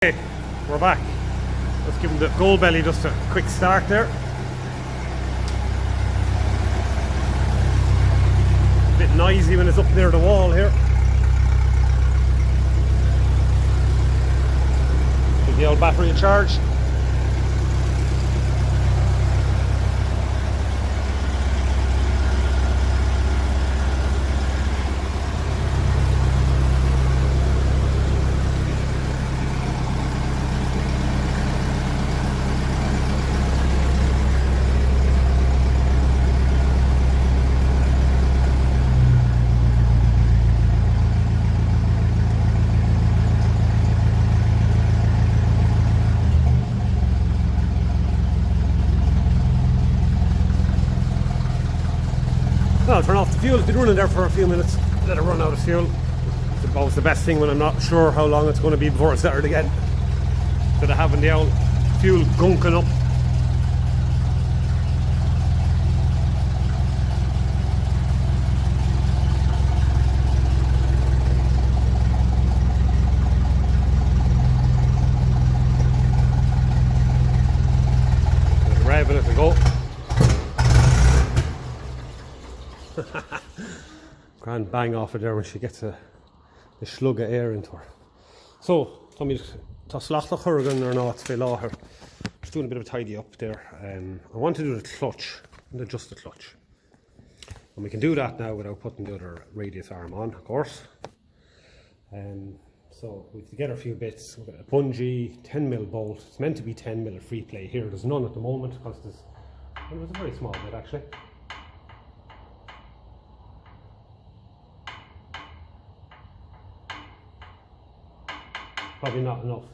Okay, we're back. Let's give him the gold belly just a quick start there. A bit noisy when it's up near the wall here. Give the old battery a charge. I'll turn off the fuel. It's been running there for a few minutes. Let it run out of fuel. It's always the best thing when I'm not sure how long it's going to be before it started again. Instead of having the old fuel gunking up. Revving it to go. Grand bang off of there when she gets a slug of air into her. So, Tommy, Toslach Hurrigan or not, Phil her. Just doing a bit of a tidy up there. I want to do the clutch and adjust the clutch. And we can do that now without putting the other radius arm on, of course. So we have to get a few bits. We've got a bungee, 10mm bolt. It's meant to be 10mm free play here. There's none at the moment because there's a very small bit actually. Probably not enough.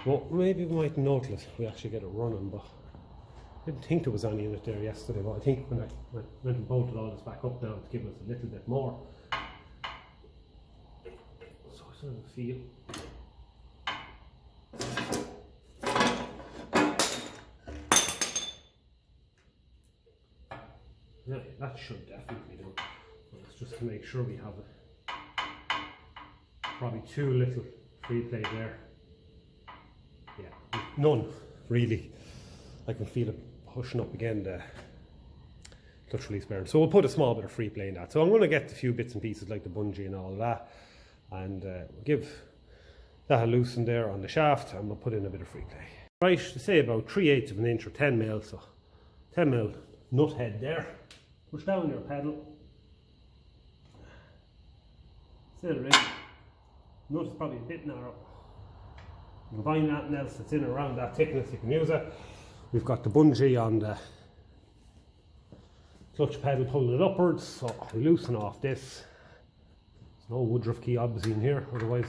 Well, maybe we might notice we actually get it running, but I didn't think there was any in it there yesterday, but I think when I went and bolted all this back up now to give us a little bit more. So I sort of feel. Yeah, that should definitely do. But it's just to make sure we have it. Probably too little free play there. Yeah, none really. I can feel it pushing up again the clutch release bearing. So we'll put a small bit of free play in that. So I'm going to get a few bits and pieces like the bungee and all that, and we'll give that a loosen there on the shaft, and we'll put in a bit of free play. Right, to say about 3/8 of an inch or 10mm, so 10mm nut head there. Push down your pedal. Set it in. Nut is probably a bit narrow. You can find anything else that's in and around that thickness, you can use it. We've got the bungee on the clutch pedal pulling it upwards, so we loosen off this. There's no Woodruff key obviously in here, otherwise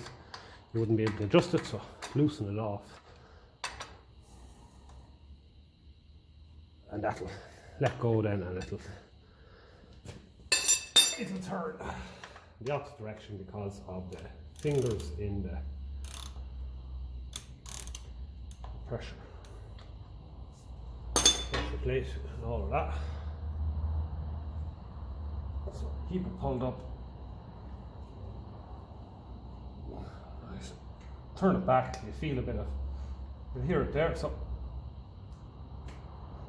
you wouldn't be able to adjust it, so loosen it off. And that'll let go then, and it'll turn the opposite direction because of the fingers in the pressure. That's the plate and all of that. So keep it pulled up. Nice. Turn it back, you feel a bit of, you hear it there, so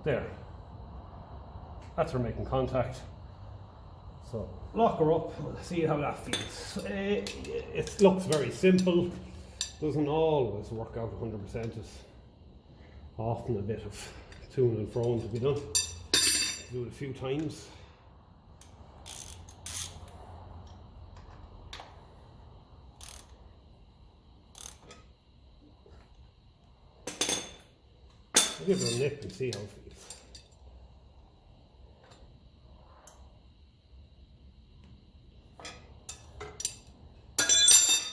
there. That's her making contact. So lock her up and see how that feels. It looks very simple. Doesn't always work out 100%. There's often a bit of to and fro to be done. Do it a few times. I'll give her a nip and see how it feels.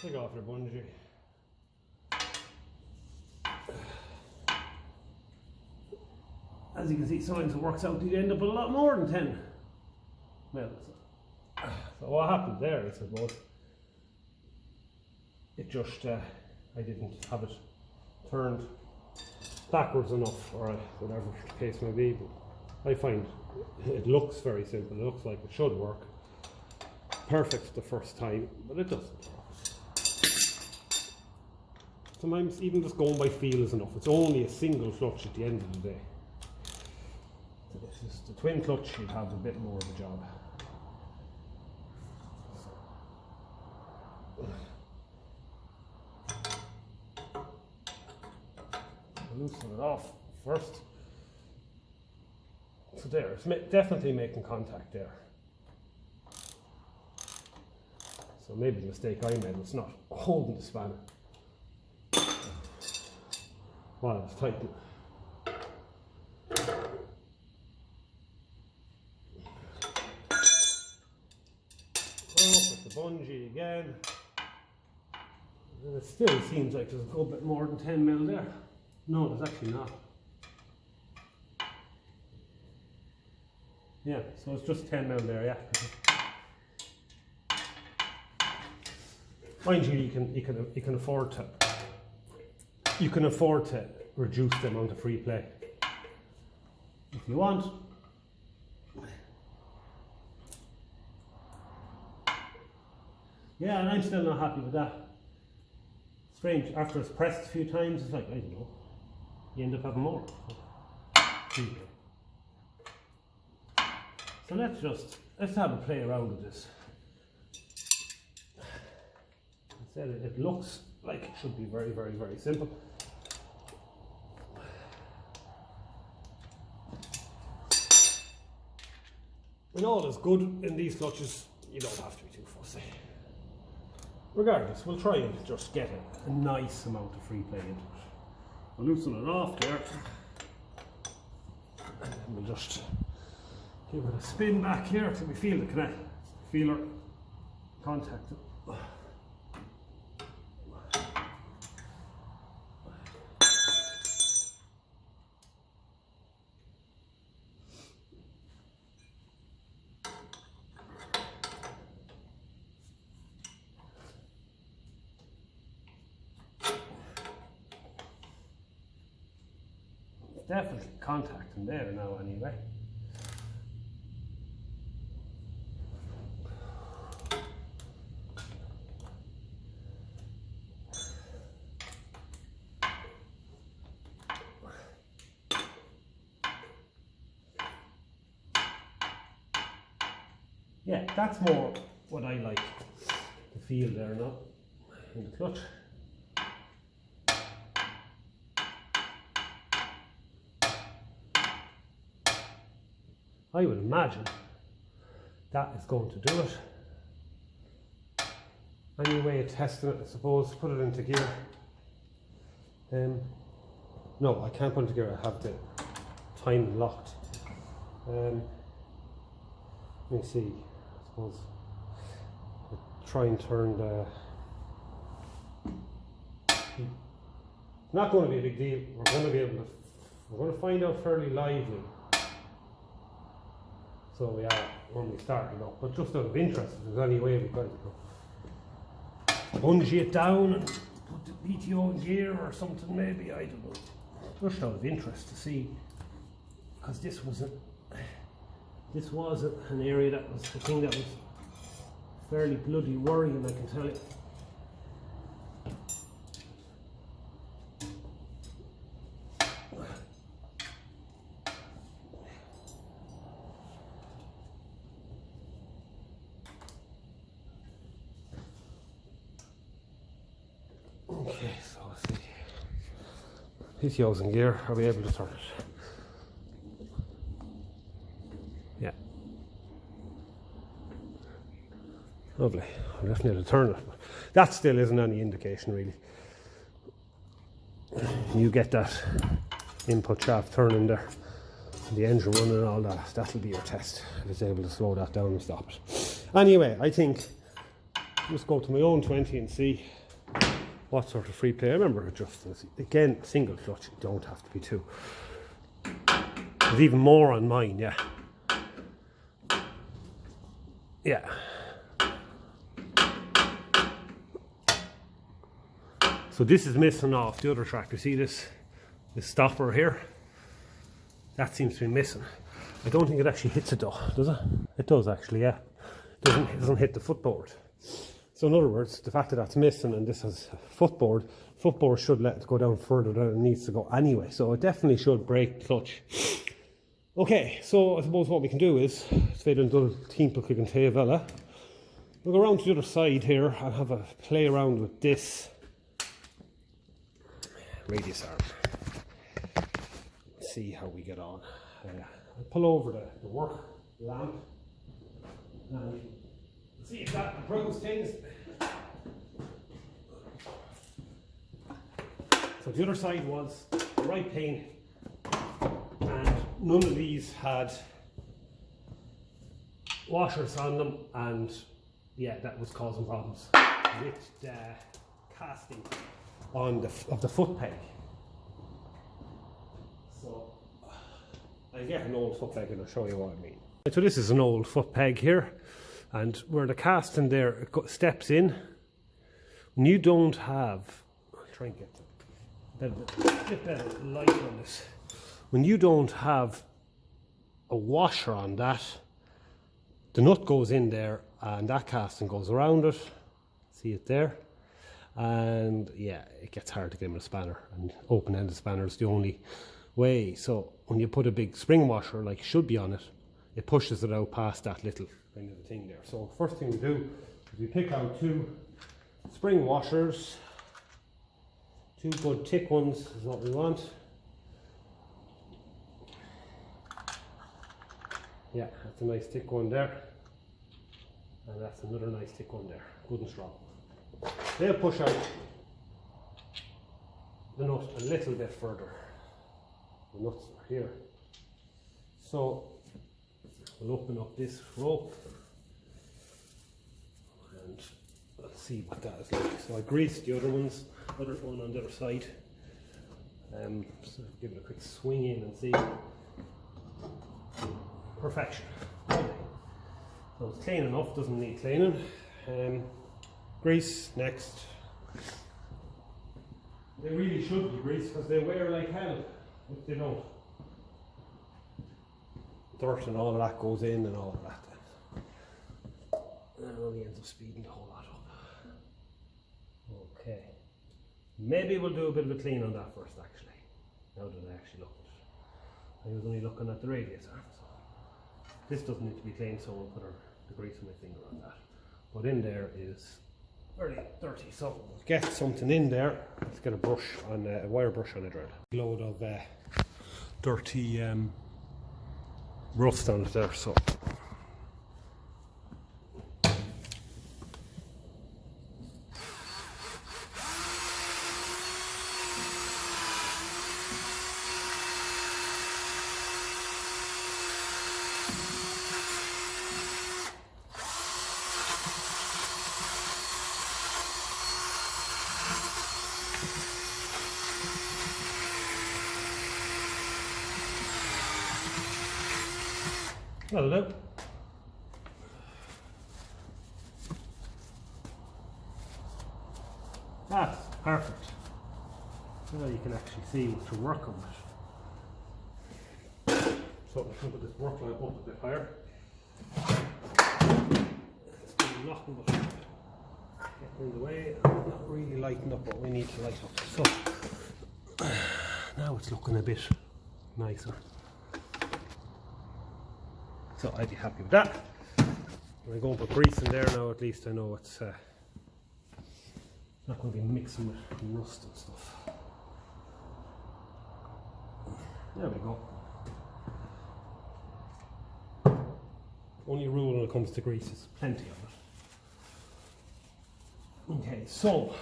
Take off your bungee. As you can see, sometimes it works out, you end up with a lot more than 10 mils. So what happened there, I suppose, it just, I didn't have it turned backwards enough, or whatever the case may be, but I find it looks very simple, it looks like it should work. Perfect the first time, but it doesn't. sometimes even just going by feel is enough. It's only a single clutch at the end of the day. If it's the twin clutch, you'd have a bit more of a job. Loosen it off first. So there, it's definitely making contact there. So maybe the mistake I made was not holding the spanner while I was tightening. With the bungee again. And it still seems like there's a good bit more than 10 mil there. No, there's actually not. Yeah, so it's just 10 mil there, yeah. Mind you, you can afford to reduce the amount of free play if you want. Yeah, and I'm still not happy with that. Strange, after it's pressed a few times, it's like, I don't know, you end up having more. So let's have a play around with this. Instead, it looks like it should be very, very, very simple. When all is good in these clutches, you don't have to be too fussy. Regardless, we'll try and just get a nice amount of free play into it. We'll loosen it off there, and then we'll just give it a spin back here till we feel the feeler contact. Definitely contacting there now anyway. Yeah, that's more what I like to feel there now in the clutch. I would imagine that is going to do it. Any way of testing it, I suppose, put it into gear. No, I can't put it into gear, I have the time locked. Let me see, I suppose. I'll try and turn the... It's not going to be a big deal. We're going to find out fairly lively. So we are when we started up, but just out of interest, if there's any way we could bungee it down and put the PTO in gear or something, maybe, I don't know. Just out of interest to see, because this was an area that was the thing that was fairly bloody worrying, I can tell you. Okay, so let's see. PTO's in gear, are we able to turn it? Yeah. Lovely. I'm definitely able to turn it. That still isn't any indication really. You get that input shaft turning there, the engine running and all that, that'll be your test. If it's able to slow that down and stop it. Anyway, I think just go to my own 20 and see what sort of free play. I remember adjusting. Again, single clutch, you don't have to be two. There's even more on mine, yeah. Yeah. So this is missing off the other track. You see this stopper here? That seems to be missing. I don't think it actually hits it though, does it? It does actually, yeah. It doesn't hit the footboard. So in other words, the fact that that's missing and this has footboard should let it go down further than it needs to go anyway. So it definitely should break the clutch. Okay, so I suppose what we can do is, Svein dul timp we can take We'll go around to the other side here and have a play around with this radius arm. See how we get on. I'll pull over the work lamp and see if that improves things. So the other side was the right pane, and none of these had washers on them, and yeah, that was causing problems with the casting of the foot peg. So I get an old foot peg and I'll show you what I mean. So this is an old foot peg here, and where the casting there steps in, when you don't have, I'll try and get a bit better light on this. When you don't have a washer on that, the nut goes in there and that casting goes around it. See it there? And yeah, it gets hard to get in a spanner, and open-ended spanner is the only way. So when you put a big spring washer like it should be on it, it pushes it out past that little kind of thing there. So first thing we do is we pick out 2 spring washers. 2 good thick ones is what we want. Yeah, that's a nice thick one there. And that's another nice thick one there, good and strong. They'll push out the nut a little bit further. The nuts are here. So we'll open up this rope and let's see what that is like. So I greased the other one on the other side. So give it a quick swing in and see. Perfection. So it's clean enough, doesn't need cleaning. Grease next. They really should be greased because they wear like hell if they don't. Dirt and all of that goes in and all of that. And it only ends up speeding the whole lot up. Okay. Maybe we'll do a bit of a clean on that first actually. Now that I actually looked at it. I was only looking at the radius arm. So this doesn't need to be cleaned, so we'll put the grease on my finger on that. But in there is very dirty, so we'll get something in there. Let's get a brush on a wire brush on a drill. A load of dirty rust on it there, so that'll do. That's perfect. Now you can actually see what you're working with. So I'm going to put this work lamp up a bit higher. It's been nothing but getting in the way and not really lighting up what we need to light up. So now it's looking a bit nicer. So I'd be happy with that. When I go and put grease in there now, at least I know it's not going to be mixing with rust and stuff. There we go. Only rule when it comes to grease is plenty of it. Okay, so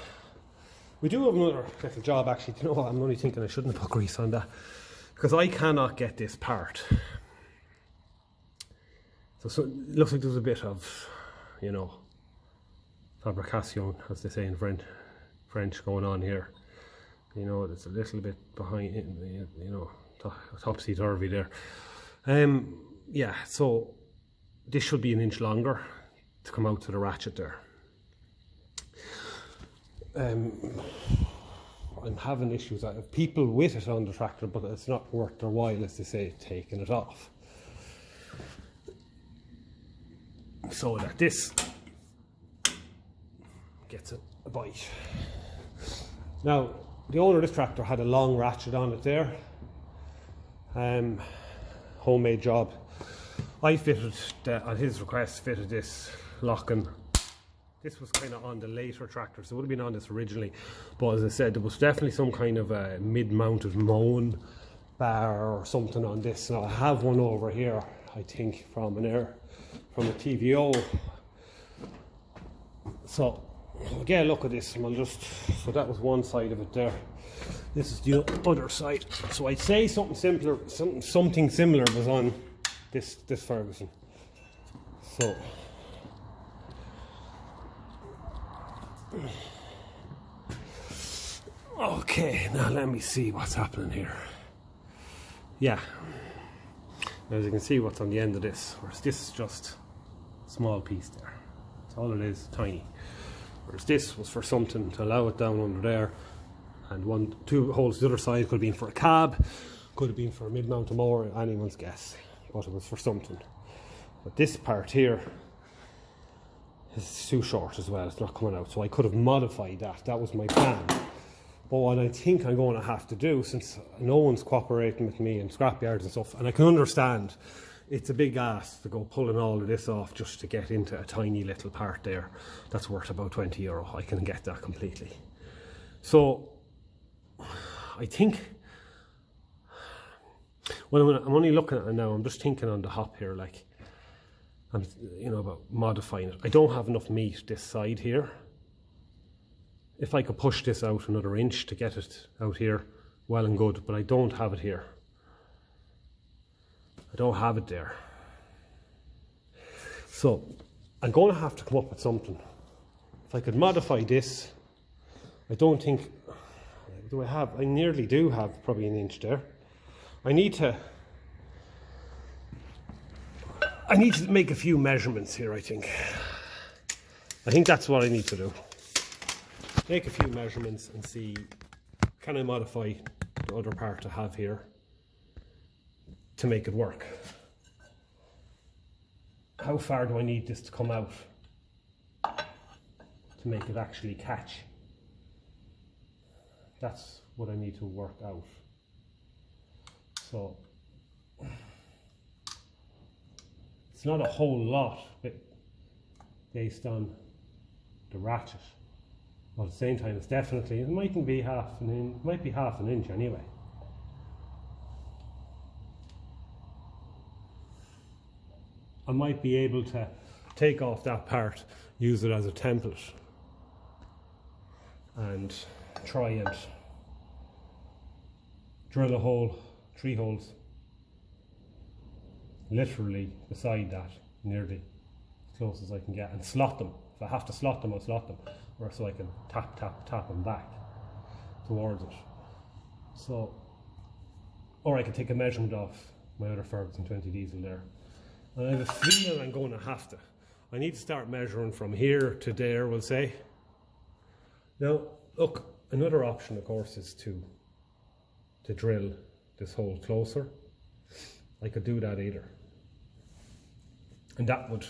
we do have another little job actually. Do you know what? I'm only thinking I shouldn't have put grease on that because I cannot get this part. So it looks like there's a bit of, you know, fabrication, as they say in French, going on here. You know, it's a little bit behind, you know, topsy-turvy there. Yeah, so this should be an inch longer to come out to the ratchet there. I'm having issues. I have people with it on the tractor, but it's not worth their while, as they say, taking it off. So that this bite. Now, the owner of this tractor had a long ratchet on it there. Homemade job. I fitted, on his request, fitted this locking. This was kind of on the later tractor, so it would have been on this originally. But as I said, there was definitely some kind of a mid-mounted moan bar or something on this. Now I have one over here, I think, from a TVO. So I'll get a look at this and we'll just, so that was one side of it there. This is the other side. So I'd say something similar was on this Ferguson. So okay, now let me see what's happening here. Yeah, as you can see what's on the end of this, whereas this is just a small piece there. That's all it is, tiny. Whereas this was for something to allow it down under there, and two holes the other side could have been for a cab, could have been for a mid-mount mower, anyone's guess, but it was for something. But this part here is too short as well, it's not coming out, so I could have modified that. That was my plan. But what I think I'm going to have to do, since no one's cooperating with me in scrapyards and stuff, and I can understand it's a big ask to go pulling all of this off just to get into a tiny little part there that's worth about €20. I can get that completely. So I think, well, I'm only looking at it now, I'm just thinking on the hop here, like, I'm, you know, about modifying it. I don't have enough meat this side here. If I could push this out another inch to get it out here, well and good, but I don't have it here. I don't have it there. So I'm going to have to come up with something. If I could modify this, I don't think, I nearly do have probably an inch there. I need to make a few measurements here, I think. I think that's what I need to do. Make a few measurements and see, can I modify the other part I have here to make it work? How far do I need this to come out to make it actually catch? That's what I need to work out. So it's not a whole lot based on the ratchet. But at the same time, it's definitely, it mightn't be half an inch, might be half an inch anyway. I might be able to take off that part, use it as a template, and try and drill a hole, 3 holes, literally beside that, nearly as close as I can get, and slot them. If I have to slot them, I'll slot them, or so I can tap them back towards it. So, or I can take a measurement off my other Ferguson 20 diesel there. And I have a feeling I'm going to have to. I need to start measuring from here to there, we'll say. Now, look, another option, of course, is to drill this hole closer. I could do that either. And that would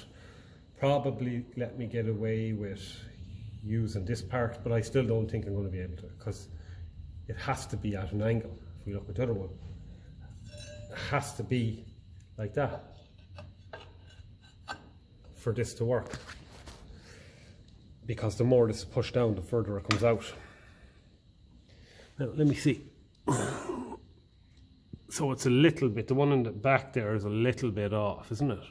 probably let me get away with using this part, but I still don't think I'm going to be able to, because it has to be at an angle. If we look at the other one, it has to be like that for this to work, because the more this is pushed down, the further it comes out. Now let me see. So it's a little bit, the one in the back there is a little bit off, isn't it?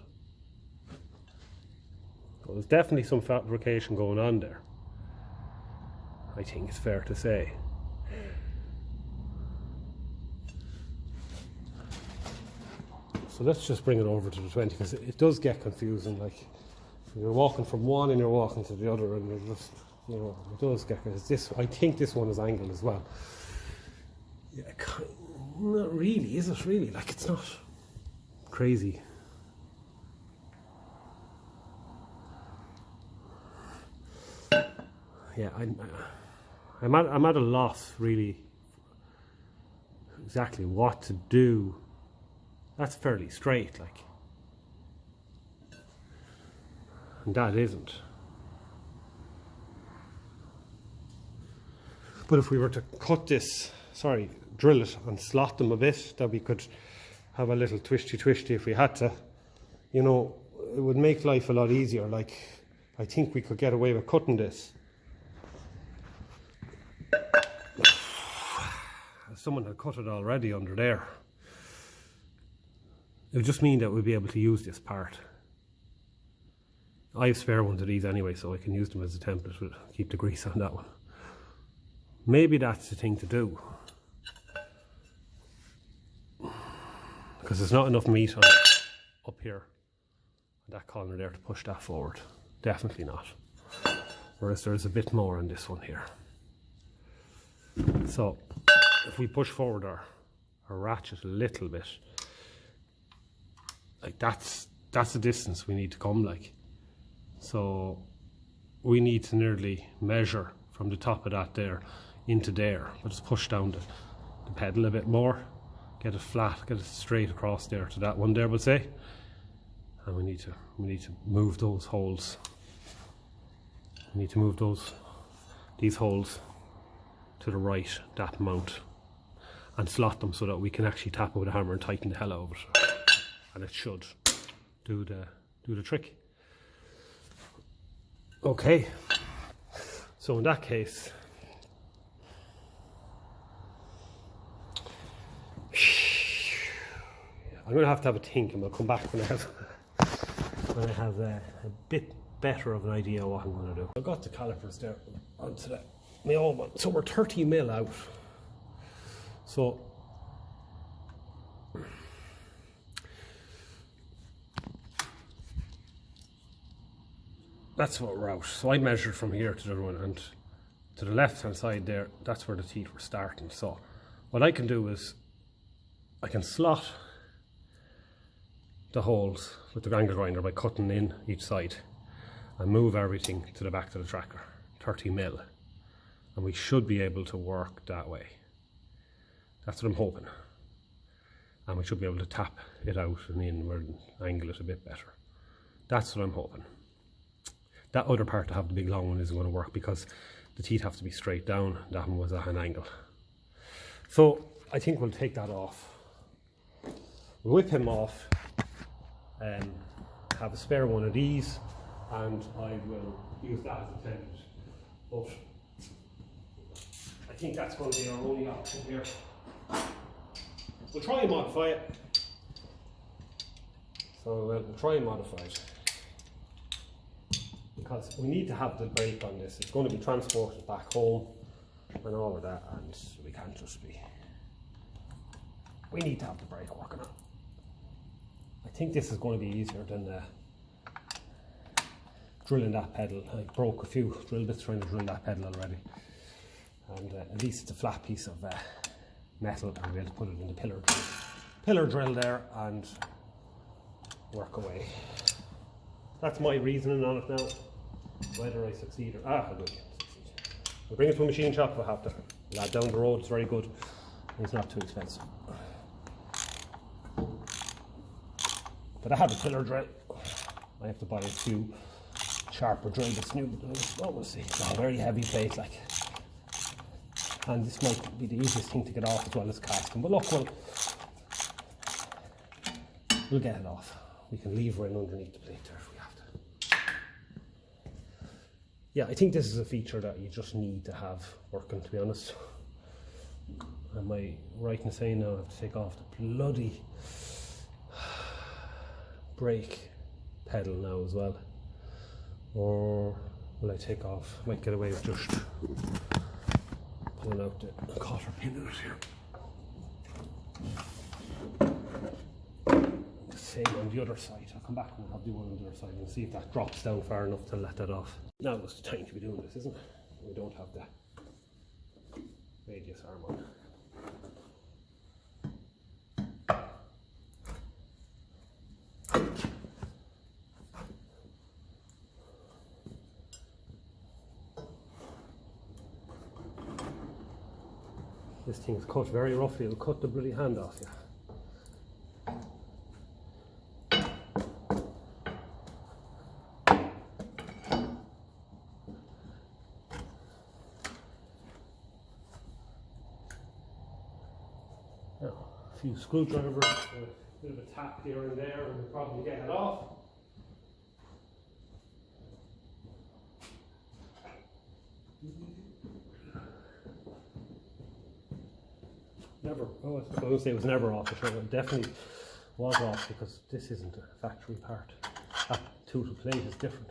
Well, there's definitely some fabrication going on there, I think it's fair to say. So let's just bring it over to the 20, because it does get confusing. Like, you're walking from one and you're walking to the other, and you're just, you know, it does get, this, I think this one is angled as well. Yeah, not really, is it really? Like, it's not crazy. Yeah, I'm at a loss, really, exactly what to do. That's fairly straight, like, and that isn't. But if we were to cut this, drill it and slot them a bit, that we could have a little twisty if we had to, you know, it would make life a lot easier. Like, I think we could get away with cutting this. Someone had cut it already under there. It would just mean that we'd be able to use this part. I have spare ones of these anyway, so I can use them as a template. We'll keep the grease on that one. Maybe that's the thing to do. Because there's not enough meat on it up here, that corner there, to push that forward. Definitely not. Whereas there's a bit more on this one here. So if we push forward our ratchet a little bit, like that's the distance we need to come, like. So we need to nearly measure from the top of that there into there. We'll just push down the pedal a bit more, get it flat, get it straight across there to that one there, we'll say. And we need to move those holes. We need to move these holes to the right, that amount, and slot them so that we can actually tap it with a hammer and tighten the hell out of it. And it should do the trick. Okay, so in that case, I'm going to have a think, and we'll come back when I have a bit better of an idea what I'm going to do. I've got the calipers there onto my old one, so we're 30 mil out. So that's what we're out. So I measured from here to the other one, and to the left hand side there, that's where the teeth were starting. So what I can do is I can slot the holes with the angle grinder by cutting in each side and move everything to the back of the tracker, 30 mil, and we should be able to work that way. That's what I'm hoping, and we should be able to tap it out and inward and angle it a bit better. That's what I'm hoping. That other part to have the big long one isn't going to work because the teeth have to be straight down. That one was at an angle. So I think we'll take that off. We'll whip him off and have a spare one of these, and I will use that as a template. But I think that's going to be our only option here. We'll try and modify it. So we'll try and modify it, because we need to have the brake on this. It's going to be transported back home and all of that, and we can't just be. We need to have the brake working on. I think this is going to be easier than drilling that pedal. I broke a few drill bits trying to drill that pedal already, and at least it's a flat piece of metal, and we'll put it in the pillar drill there and work away. That's my reasoning on it now. Whether I succeed or I will succeed. We'll bring it to a machine shop if I have to. Lad down the road, it's very good and it's not too expensive. But I have a pillar drill. I have to buy a few sharper drill bits new, but we'll see. It's a very heavy plate, like, and this might be the easiest thing to get off as well as casting. But look, we'll get it off. We can lever in underneath the plate there if we have to. Yeah, I think this is a feature that you just need to have working, to be honest. Am I right in saying now I have to take off the bloody brake pedal now as well? Or will I take off? I might get away with just pulling out the cotter pin out here. Same on the other side. I'll come back and I'll do one on the other side and see if that drops down far enough to let that off. Now it's the time to be doing this, isn't it? We don't have the radius arm on. This thing's cut very roughly, it'll cut the bloody hand off you. few screwdrivers, a bit of a tap here and there, and we'll probably get it off. Never, oh, I was going to say it was never off, but it definitely was off because this isn't a factory part. That tool plate is different.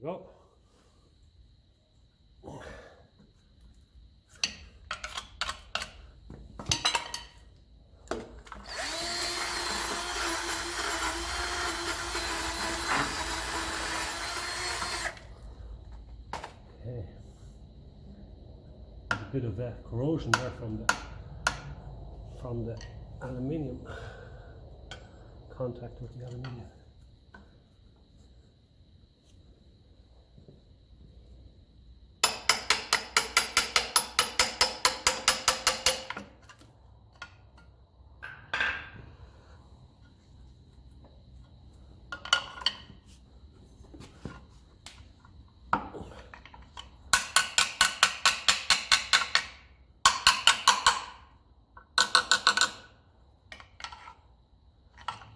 Go. Okay. A bit of corrosion there from the aluminium contact with the aluminium.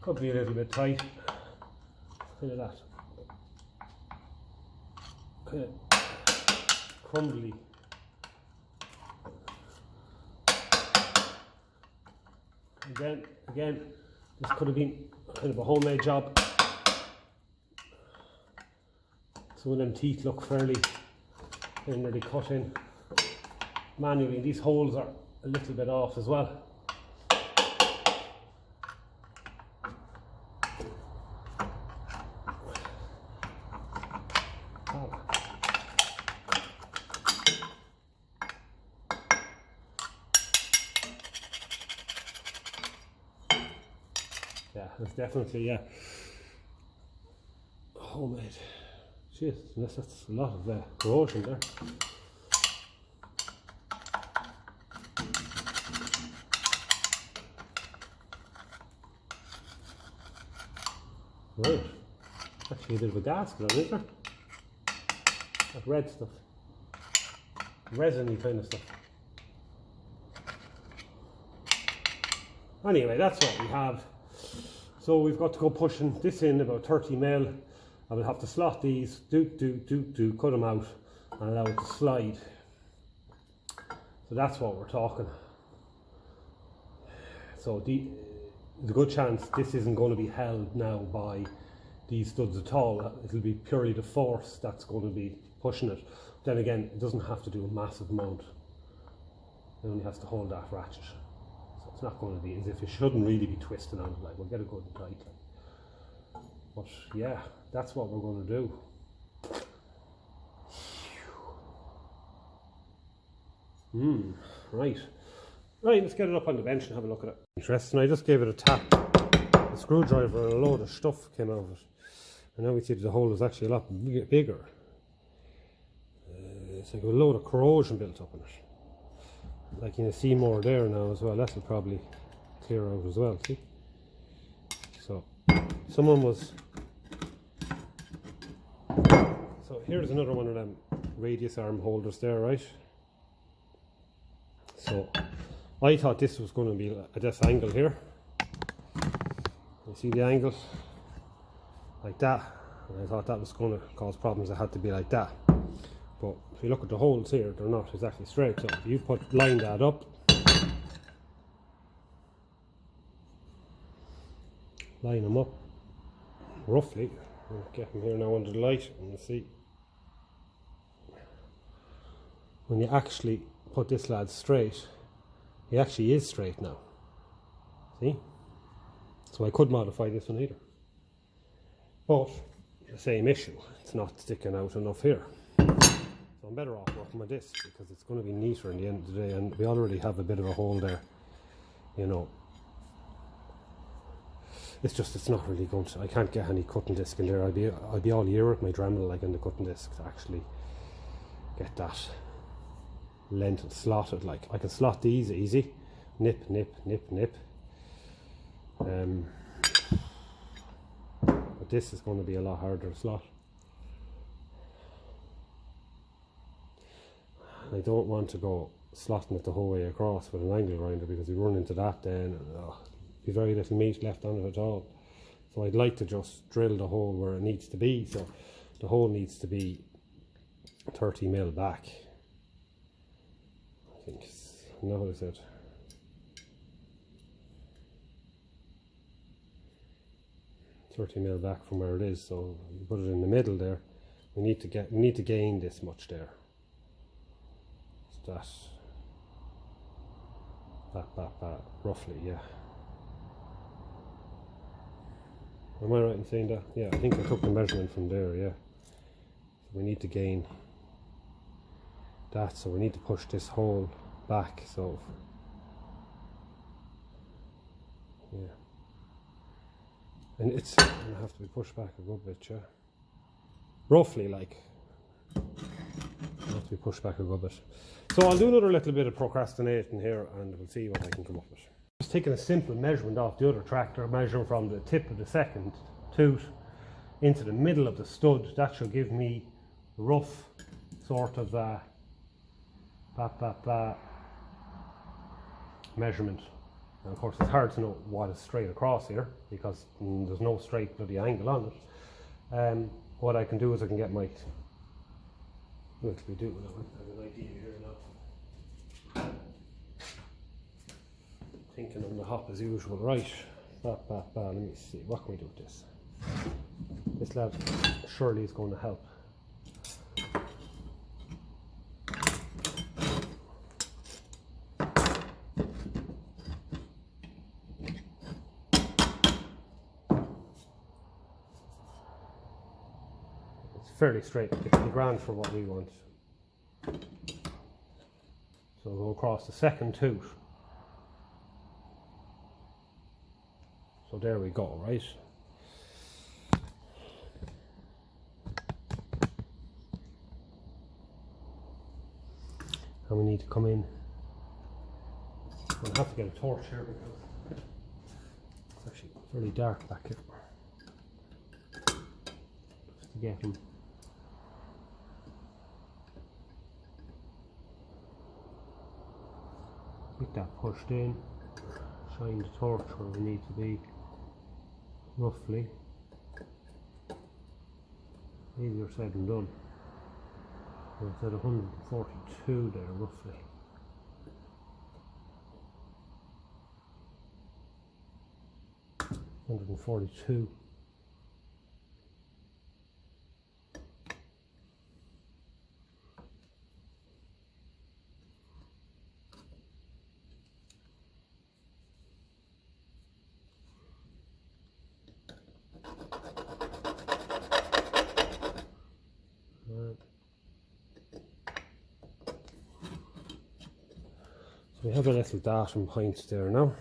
Could be a little bit tight. Look at that. Kind of crumbly. Again, this could have been kind of a homemade job. Some of them teeth look fairly nearly cut in manually. These holes are a little bit off as well. Yeah, it's definitely homemade. Jeez, that's a lot of corrosion there. Right, actually a bit of a gasket on, is there? That red stuff, resiny kind of stuff. Anyway, that's what we have. So we've got to go pushing this in about 30 mil. I will have to slot these, cut them out and allow it to slide. So that's what we're talking. So there's a good chance this isn't going to be held now by these studs at all. It'll be purely the force that's going to be pushing it. Then again, it doesn't have to do a massive amount. It only has to hold that ratchet. It's not going to be as if it shouldn't really be twisting on it, like we'll get it good and tight. But yeah, that's what we're going to do. Right, let's get it up on the bench and have a look at it. Interesting, I just gave it a tap. The screwdriver and a load of stuff came out of it. And now we see that the hole is actually a lot bigger. It's like a load of corrosion built up in it. Like you can see more there now as well. That'll probably clear out as well, see? So someone was, so here's another one of them radius arm holders there, right? So I thought this was going to be at this angle here. You see the angle? Like that. And I thought that was going to cause problems. It had to be like that. But if you look at the holes here, they're not exactly straight. So if you line that up, line them up roughly. I'll get them here now under the light and you see. When you actually put this lad straight, he actually is straight now. See? So I could modify this one either. But the same issue, it's not sticking out enough here. So I'm better off working with this because it's going to be neater in the end of the day, and we already have a bit of a hole there you know. It's not really going to, I can't get any cutting disc in there. I'd be all year with my Dremel like in the cutting disc to actually get that length slotted. Like I can slot these easy, nip, nip, nip, nip. But this is going to be a lot harder to slot. I don't want to go slotting it the whole way across with an angle grinder, because we run into that then and be very little meat left on it at all. So I'd like to just drill the hole where it needs to be. So the hole needs to be 30 mil back. I think, not what I said. $30 mil back from where it is. So you put it in the middle there. We need to gain this much there. So that roughly, yeah. Am I right in saying that? Yeah, I think I took the measurement from there, yeah. So we need to gain that, so we need to push this hole back, so yeah. And it's going to have to be pushed back a good bit, yeah. Roughly, like, have to be pushed back a good bit. So I'll do another little bit of procrastinating here and we'll see what I can come up with. Just taking a simple measurement off the other tractor, measuring from the tip of the second tooth into the middle of the stud. That should give me a rough sort of measurement. And of course it's hard to know what is straight across here because there's no straight bloody angle on it. What I can do is I can get my, what can we do with that one? I have an idea here now. Thinking on the hop as usual, right? Let me see, what can we do with this? This lad surely is going to help. It's fairly straight, it's the grand for what we want. So we'll go across the second tooth. So there we go, right? And we need to come in. I'm going to have to get a torch here because it's actually fairly dark back here. Just to get him. Get that pushed in. Shine the torch where we need to be. Roughly. Easier said than done. We're at 142 there, roughly. $142. We have a little datum point there now.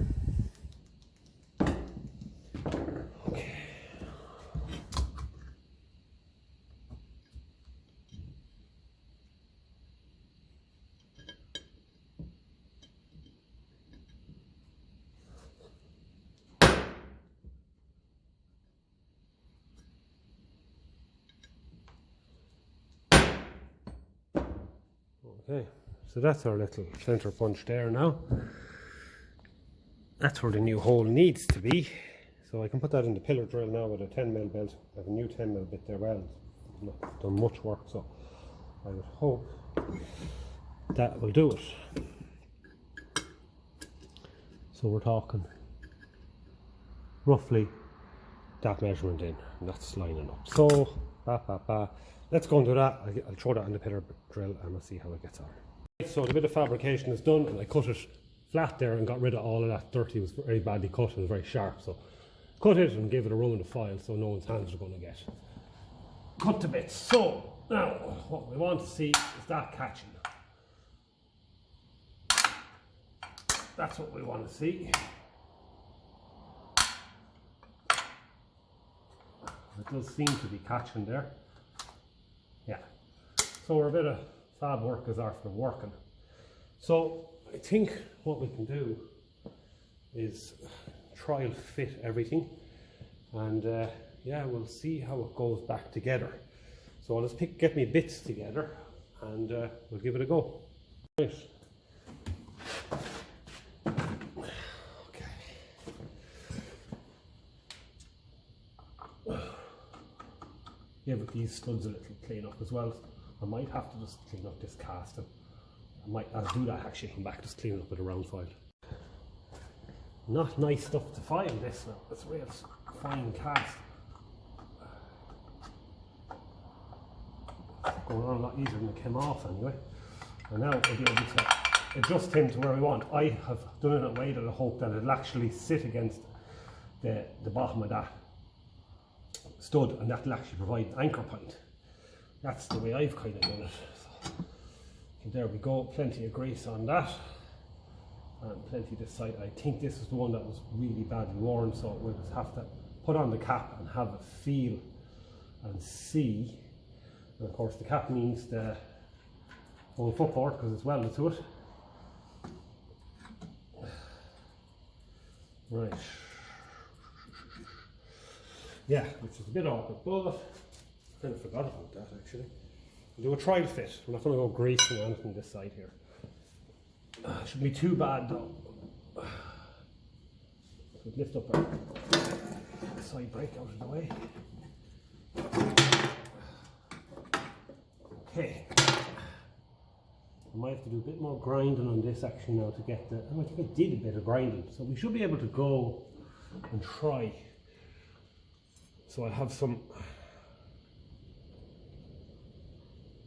Okay. Okay. So that's our little centre punch there now. That's where the new hole needs to be. So I can put that in the pillar drill now with a 10mm belt. I have a new 10mm bit there. Well, I've not done much work, so I would hope that will do it. So we're talking roughly that measurement in, and that's lining up. So, let's go and do that. I'll throw that in the pillar drill and we'll see how it gets on. So the bit of fabrication is done, and I cut it flat there and got rid of all of that dirt. It was very badly cut, it was very sharp, so cut it and give it a run in the file so no one's hands are going to get cut to bits. So now what we want to see is that catching. That's what we want to see. It does seem to be catching there. Yeah. So we're a bit of fab workers after working. So I think what we can do is trial fit everything, and yeah, we'll see how it goes back together. So I'll just get me bits together and we'll give it a go. Right. Okay. Yeah, but these studs a little clean up as well. I might have to just clean up this casting. I'll do that actually, come back, just clean it up with a round file. Not nice stuff to file this now, it's real fine cast. Going on a lot easier than it came off anyway. And now we'll be able to adjust him to where we want. I have done it in a way that I hope that it'll actually sit against the bottom of that stud, and that'll actually provide an anchor point. That's the way I've kind of done it. So, there we go, plenty of grease on that. And plenty this side. I think this is the one that was really badly worn, so we'll just have to put on the cap and have a feel and see. And of course the cap means the whole footboard because it's welded to it. Right. Yeah, which is a bit awkward, but I kind of forgot about that actually. We'll do a trial fit. We're not going to go greasing anything this side here. Shouldn't be too bad though. We'll lift up our side brake out of the way. Okay. I might have to do a bit more grinding on this actually now to get the, I think I did a bit of grinding. So we should be able to go and try. So I have some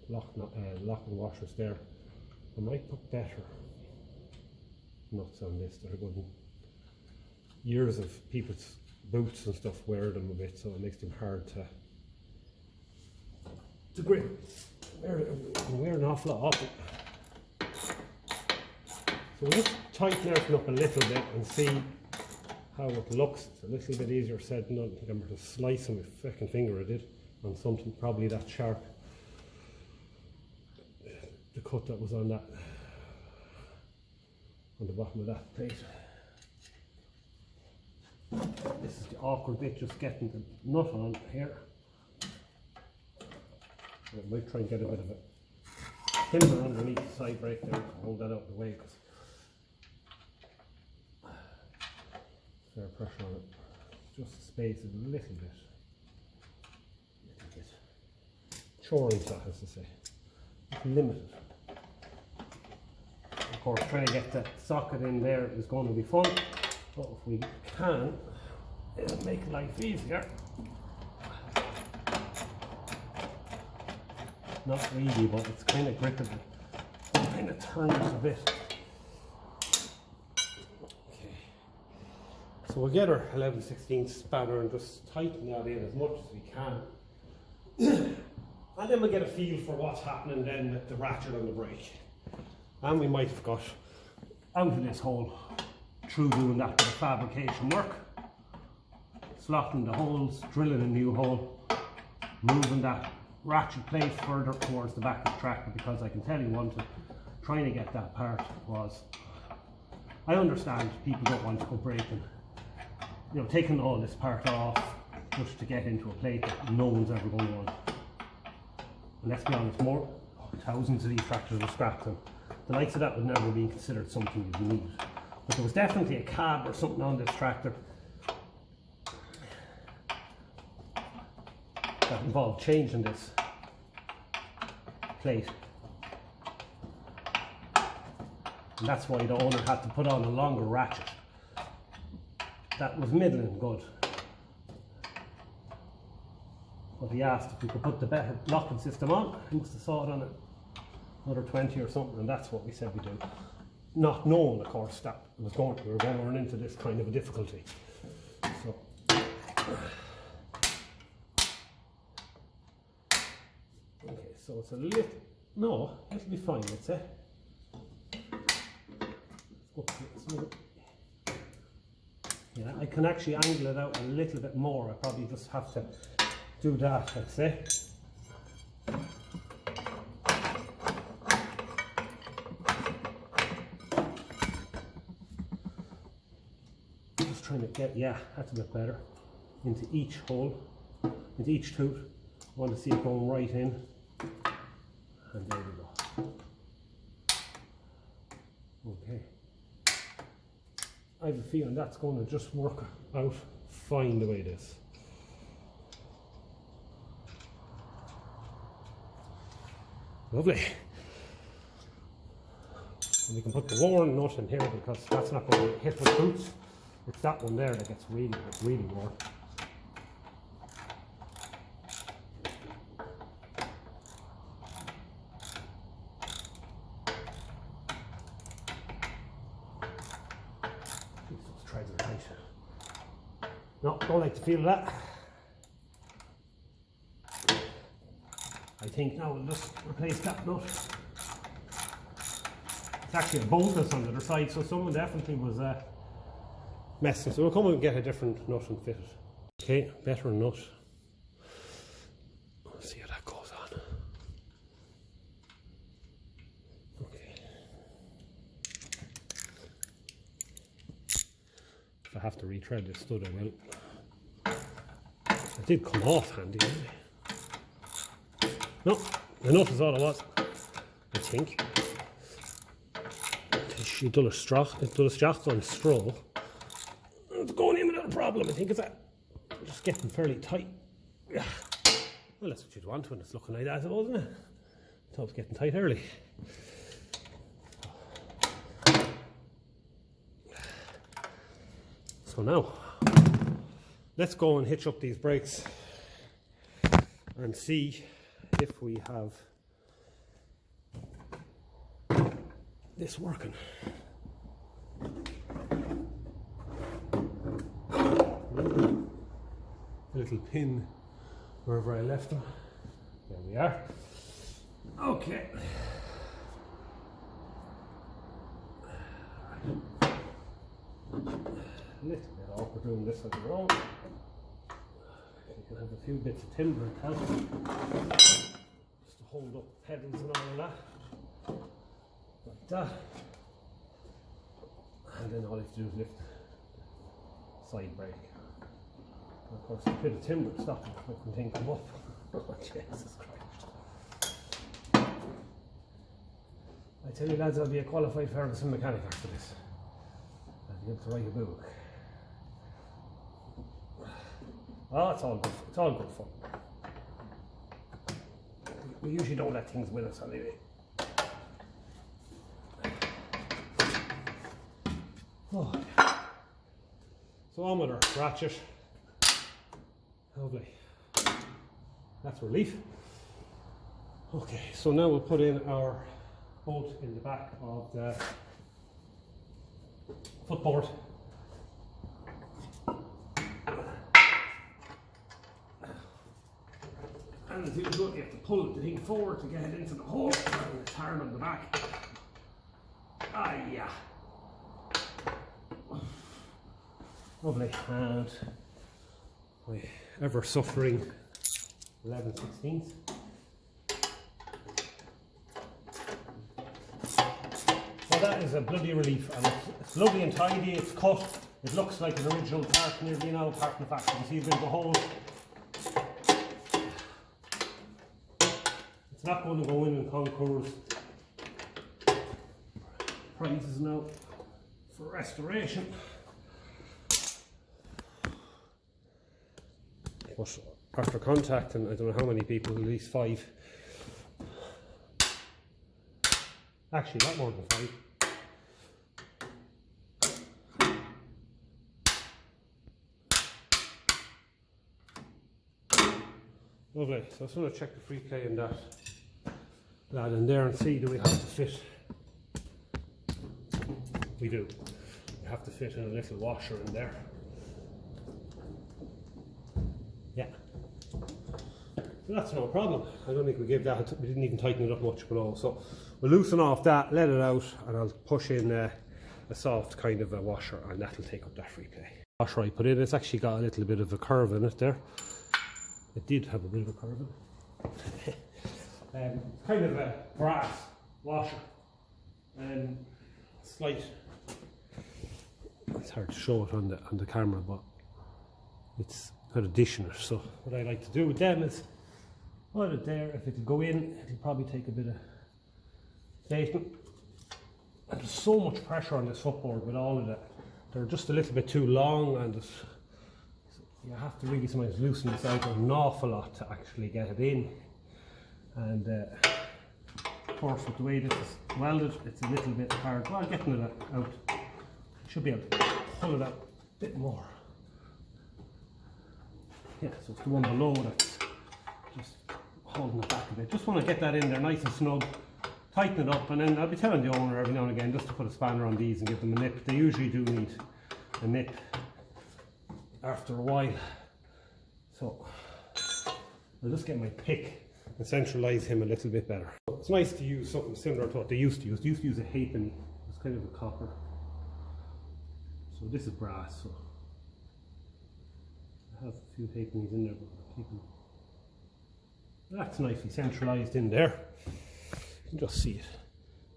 locking washers there. I might put better nuts on this that are good. Years of people's boots and stuff wear them a bit, so it makes them hard to grip. Wear an awful lot of it. So we'll just tighten everything up a little bit and see how it looks. It's a little bit easier said than done. I remember to slice on my fucking finger I did on something probably that sharp. The cut that was on that, on the bottom of that plate. This is the awkward bit, just getting the nut on here. I might try and get a bit of a timber underneath the side brake there to hold that out of the way, because fair pressure on it. Just space it a little bit. Choring, that has to say. It's limited. Of course, trying to get the socket in there is going to be fun, but if we can, it'll make life easier. Not really, but it's kind of gripping it. Kind of turn it a bit. Okay. So we'll get our 11/16 spanner and just tighten that in as much as we can. And then we'll get a feel for what's happening then with the ratchet on the brake. And we might have got out of this hole through doing that bit of fabrication work. Slotting the holes, drilling a new hole, moving that ratchet plate further towards the back of the tractor, because I can tell you one thing, trying to get that part was, I understand people don't want to go breaking, you know, taking all this part off just to get into a plate that no one's ever going to want. And let's be honest, thousands of these tractors are scrapped, and the likes of that would never be considered something you need. But there was definitely a cab or something on this tractor that involved changing this plate. And that's why the owner had to put on a longer ratchet. That was middling good. But he asked if we could put the better locking system on. He must have saw it on another 20 or something, and that's what we said we do. Not knowing, of course, that we were going to run into this kind of a difficulty. So, okay, so it's a little, no, it'll be fine, let's say. Let's go Yeah, I can actually angle it out a little bit more. I probably just have to do that, I'd say. Just trying to get, yeah, that's a bit better. Into each hole, into each tooth. I want to see it going right in. And there we go. Okay. I have a feeling that's going to just work out fine the way it is. Lovely. And we can put the worn nut in here because that's not going to hit with boots. It's that one there that gets really worn. Those threads are tight. No, don't like the feel of that. I think now we'll just replace that nut. It's actually a boltless on the other side, so someone definitely was messing. So we'll come and get a different nut and fit it. Okay, better nut. Let's see how that goes on. Okay. If I have to retread this stud, I will. It did come off handy anyway. No, the nut is all it was, I think. She done a stracht on straw. It's going in without a problem. I think it's just getting fairly tight. Well, that's what you'd want when it's looking like that, isn't it? So it's getting tight early. So now, let's go and hitch up these brakes and see if we have this working. A little pin wherever I left them. There we are. Okay. A little bit awkward doing this on your own. You can have a few bits of timber and help just to hold up pedals and all of that. Like that. And then all you have to do is lift the side brake. And of course, a bit of timber stopping the thing come up. Oh, Jesus Christ. I tell you lads, I'll be a qualified Ferguson mechanic after this. I'll be able to write a book. Oh, it's all good. It's all good fun. We usually don't let things with us anyway. Oh. So on with our ratchet. Lovely. That's relief. Okay, so now we'll put in our bolt in the back of the footboard. And as usual, you have to pull the thing forward to get it into the hole, and it's hard on the back. Ah, yeah. Lovely. And my ever suffering 11/16. So that is a bloody relief, and it's lovely and tidy. It's cut. It looks like an original part, nearly now, apart from the fact that you see a bit of a hole. It's not going to go in concours. Prizes now for restoration. But after contacting, I don't know how many people, at least 5. Actually, not more than 5. Lovely. So I just want to check the free play in that lad in there and see, do we have to fit? We do. We have to fit in a little washer in there. Yeah. So that's no problem. I don't think we gave that, we didn't even tighten it up much below. So we'll loosen off that, let it out, and I'll push in a soft kind of a washer, and that'll take up that free play. The washer I put in, it's actually got a little bit of a curve in it there. It did have a bit of a curve in it. Kind of a brass washer. Slight. It's hard to show it on the camera, but it's got a dish in it. So what I like to do with them is put it there. If it'll go in, it'll probably take a bit of plating. And there's so much pressure on this footboard with all of that. They're just a little bit too long, and you have to really sometimes loosen this out an awful lot to actually get it in. And of course, with the way this is welded, it's a little bit hard. Well, getting it out, should be able to pull it out a bit more. Yeah, so it's the one below that's just holding it back a bit. Just want to get that in there nice and snug, tighten it up, and then I'll be telling the owner every now and again just to put a spanner on these and give them a nip. They usually do need a nip after a while. So I'll just get my pick and centralise him a little bit better. It's nice to use something similar to what they used to use. They used to use a halfpenny. It's kind of a copper. So this is brass. So I have a few halfpennies in there, but I'll keep them. That's nicely centralised in there. You can just see it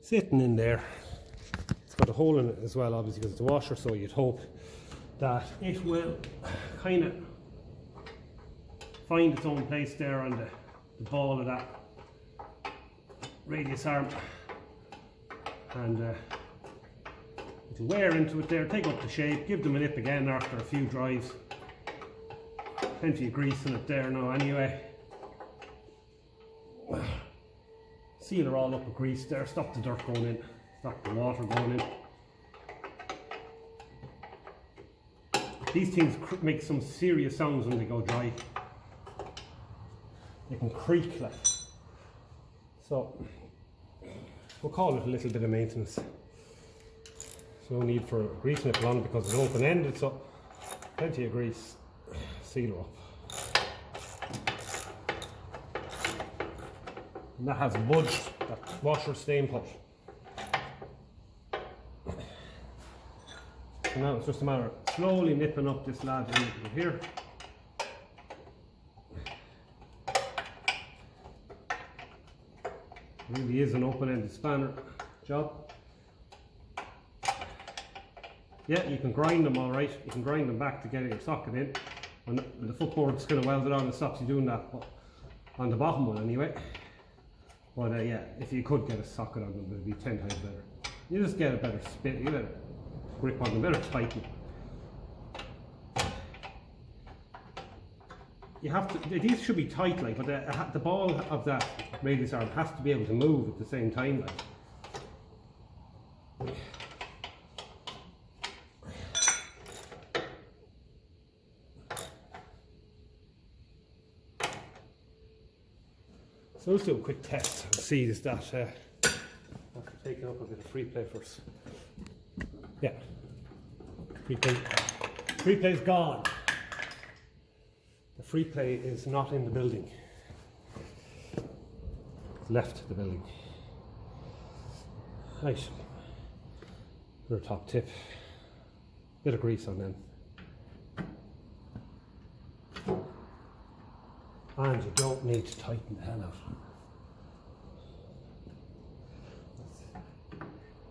sitting in there. It's got a hole in it as well, obviously, because it's a washer, so you'd hope that it will kind of find its own place there on the ball of that radius arm, and it'll wear into it there, take up the shape, give them a nip again after a few drives. Plenty of grease in it there now anyway. Seal her all up with grease there, stop the dirt going in, stop the water going in. These things make some serious sounds when they go dry. They can creak like. So we'll call it a little bit of maintenance. There's no need for a grease nipple on because it's open-ended, so plenty of grease. Seal her up. And that has budged, that washer staying put. So now it's just a matter of slowly nipping up this lad into here. It really is an open-ended spanner job. Yeah, you can grind them all right. You can grind them back to get your socket in. When the footboard's kind of welded on, it stops you doing that, but on the bottom one anyway. But yeah, if you could get a socket on them, it would be 10 times better. You just get a better spin, you get a grip on them, better tightening. You have to, these should be tight like, but the ball of that radius arm has to be able to move at the same time like. So let's do a quick test and see is that after taking up a bit of free play first. Yeah, free play's gone. The free play is not in the building. It's left the building. Right, another top tip. Bit of grease on them. And you don't need to tighten the hell out.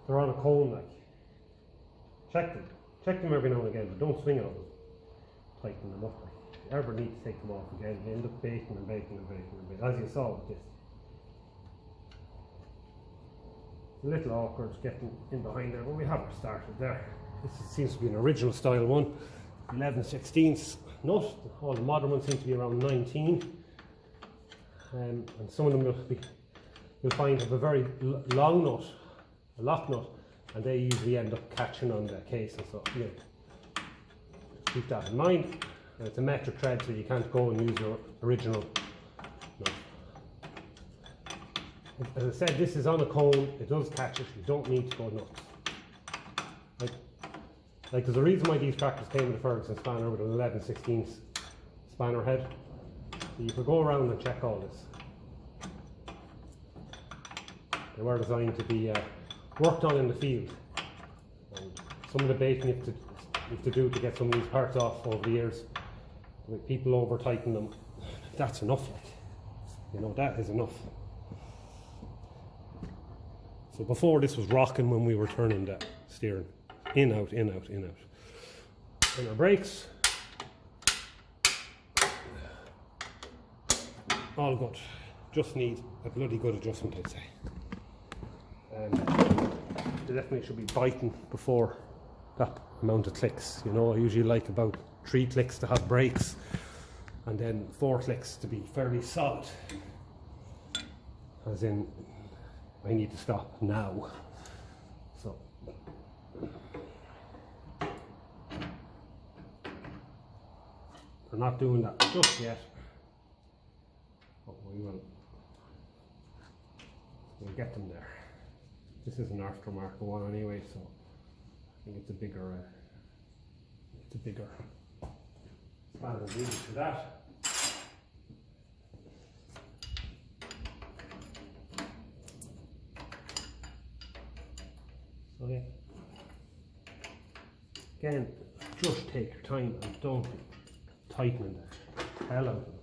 They're on a cone like. Check them every now and again, but don't swing on them. Tighten them up. Like. If you ever need to take them off again, you end up baking and baking and baking and baking, as you saw with this. It's a little awkward getting in behind there, but we have started there. This seems to be an original style one, 11/16 nut. All the modern ones seem to be around 19. And some of them you'll find have a very long nut, a lock nut, and they usually end up catching on the case and stuff. Yeah. Keep that in mind. And it's a metric thread, so you can't go and use your original nut. As I said, this is on a cone, it does catch it, you don't need to go nuts. Like there's a reason why these tractors came with a Ferguson spanner with an 11/16 spanner head. So you could go around and check all this. They were designed to be worked on in the field. And some of the baiting you have to do to get some of these parts off over the years. Like people over tighten them. That's enough, like. You know, that is enough. So before this was rocking when we were turning that steering. In, out, in, out, in, out. And our brakes. All good. Just need a bloody good adjustment, I'd say. They definitely should be biting before that amount of clicks. You know, I usually like about 3 clicks to have brakes, and then 4 clicks to be fairly solid. As in, I need to stop now. So we're not doing that just yet, but we'll get them there. This is an aftermarket one anyway, so I think it's a bigger span of wheel to that. So yeah, again, just take your time and don't tighten the hell out of them.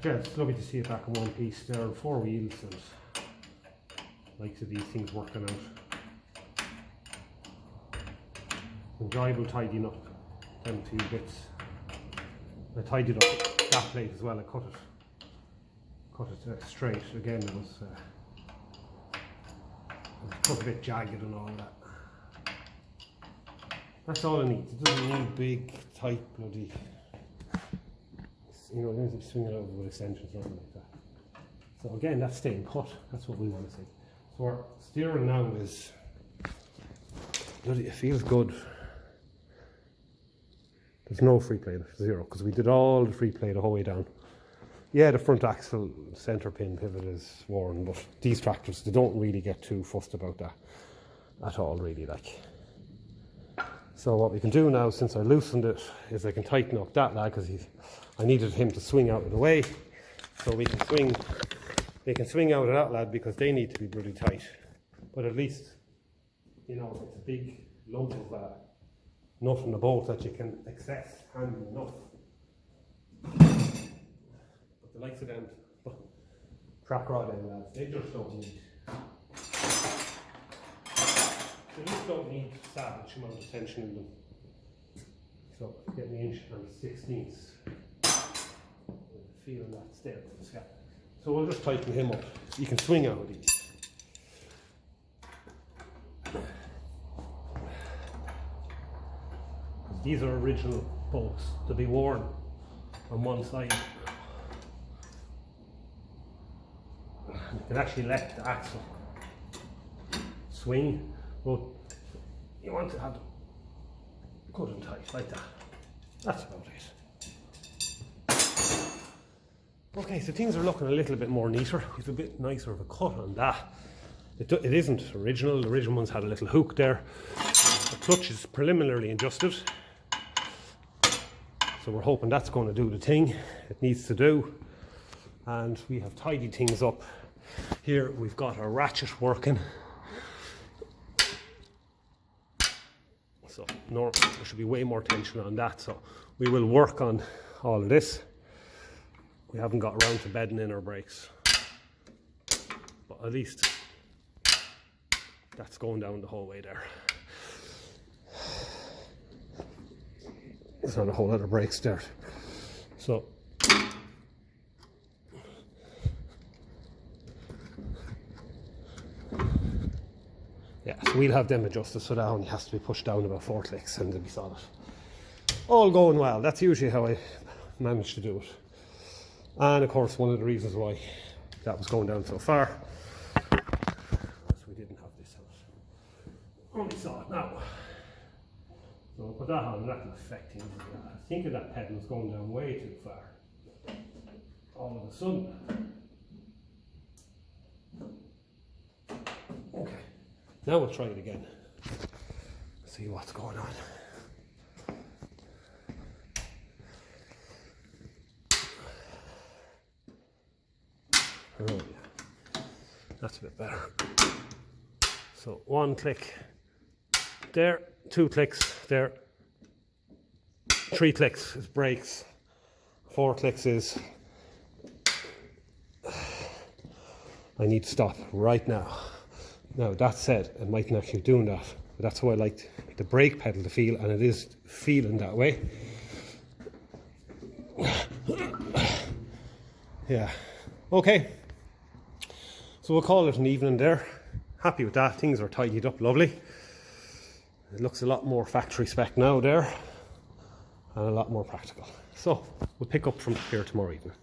Yeah, it's lovely to see it back in one piece. There are 4 wheels and likes of these things working out. Enjoyable tidying up them 2 bits. I tidied up that plate as well. I cut it straight. Again, it was cut a bit jagged and all that. That's all it needs. It doesn't need big, tight, bloody. You know, it doesn't swing it over with extensions or anything like that. So again, that's staying put. That's what we want to see. So our steering now is bloody. It feels good. There's no free play, 0, because we did all the free play the whole way down. Yeah, the front axle centre pin pivot is worn, but these tractors, they don't really get too fussed about that at all, really, like. So what we can do now, since I loosened it, is I can tighten up that lad, because I needed him to swing out of the way. So we can swing out of that lad, because they need to be bloody tight. But at least, you know, it's a big lump of nut in the bolt that you can access handy enough. But the likes of them track rod end lads, they just don't need. They just don't need savage amount of tension in them. So get the inch and 16ths. Feel that step. So we'll just tighten him up. You can swing out of these. These are original bolts to be worn on one side. You can actually let the axle swing, but you want to have them good and tight like that. That's about it. Okay, so things are looking a little bit more neater. It's a bit nicer of a cut on that. It isn't original. The original ones had a little hook there. The clutch is preliminarily adjusted. So we're hoping that's going to do the thing it needs to do. And we have tidied things up. Here we've got our ratchet working. So there should be way more tension on that. So we will work on all of this. We haven't got around to bedding in our brakes. But at least that's going down the whole way there. There's not a whole lot of brakes there. So yeah, so we'll have them adjusted so that only has to be pushed down about 4 clicks and they'll be solid. All going well. That's usually how I manage to do it. And of course, one of the reasons why that was going down so far was we didn't have this out. Only saw it now. So we'll put that on, that will affect things. I think that pedal was going down way too far. All of a sudden. Okay, now we'll try it again. See what's going on. better. So 1 click there, 2 clicks there, 3 clicks is brakes, 4 clicks is I need to stop right now. Now that said, I mightn't actually be doing that, but that's how I like the brake pedal to feel, and it is feeling that way. Yeah, okay, so we'll call it an evening there. Happy with that, things are tidied up lovely. It looks a lot more factory spec now there, and a lot more practical. So we'll pick up from here tomorrow evening.